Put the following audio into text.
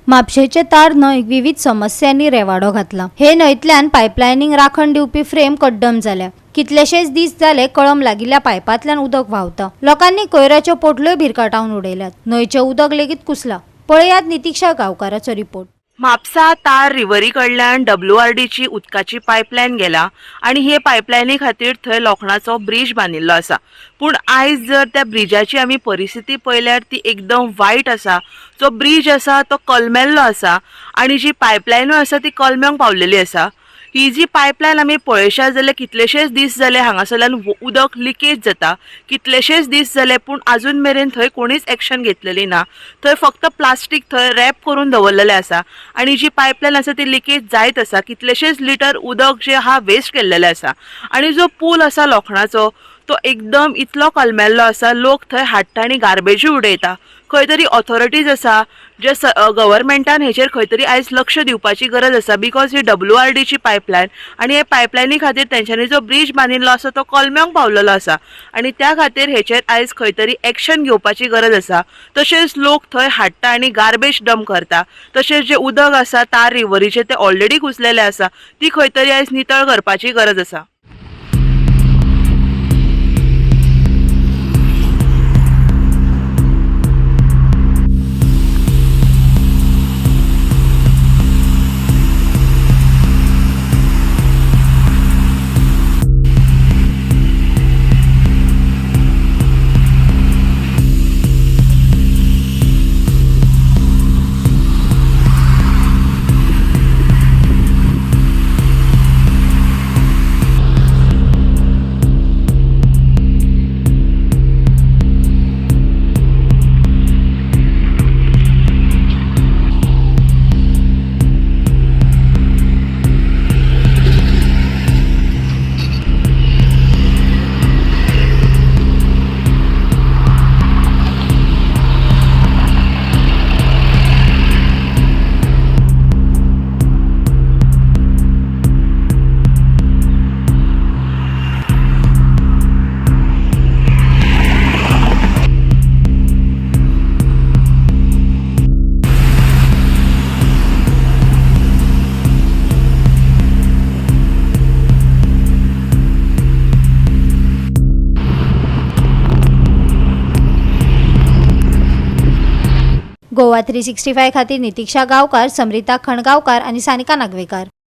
म्हापशेचे तार न्हंयक विविध समस्यांनी रेवाडो घातला। हे न्हंयतल्यान पायपलायनींग राखण दिवपी फ्रेम कड्डम जाल्या। कितलेशेच दीस जाले कळम लागिल्ल्या पायपांतल्यान उदक व्हांवता। लोकांनी कोयराच्यो पोटल्यो भिरकाटावन उडयल्यात। न्हंयचें उदक लेगीत कुसला। पळयात नितीक्षा गांवकाराचो रिपोर्ट। म्हापसा तार रिव्हरी कडल्यान WRDची उदकाची पायपलायन गेला आणि हे पायपलायनी खातीर थंय लोखणाचो ब्रिज बांदिल्लो आसा। पूण आयज जर त्या ब्रिजाची आमी परिस्थिती पळयल्यार ती एकदम वायट आसा। जो ब्रिज आसा तो कलमेल्लो आसा आणि जी पायपलायनूय आसा ती कलम्यांक पावलेली आसा। ही जी पायपलायन आमी पळयशात जाल्यार कितलेशेच दीस जाले हांगासरल्यान उदक लिकेज जाता। कितलेशेच दीस जाले पूण अजून मेरेन थंय कोणीच एक्शन घेतलेली ना। थंय फक्त प्लास्टीक थंय रॅप करून दवरलेले आसा आणि जी पायपलायन आसा ती लिकेज जायत आसा। कितलेशेच लिटर उदक जे हा वेस्ट केल्लेले आसा आणि जो पूल आसा लोखणाचो तो एकदम इतलो कलमेल्लो आसा। लोक थंय हाडटा आनी गार्बेजूय उडयता। खंय तरी ऑथॉरिटीज आसा जे गव्हर्मेंटान हेचेर खंय तरी आयज लक्ष दिवपाची गरज आसा। बिकॉज ही WRDची पायपलायन आणि हे पायपलायनी खातीर तेंच्यांनी जो ब्रिज बांदिल्लो आसा तो कलम्यांक पावलेलो आसा आणि त्या खातीर हेचेर आयज खंय तरी एक्शन घेवपाची गरज आसा। तशेंच लोक थंय हाडटा आणि गार्बेज डंप करता। तशेंच जे उदक आसा तार रिव्हरीचे ते ऑलरेडी कुसलेले आसा ती खंय तरी आयज नितळ करपाची गरज आसा। गोवा 365 खातीर नितीक्षा गांवकार, समरिता खणगांवकार आणि सानिका नागवेकर।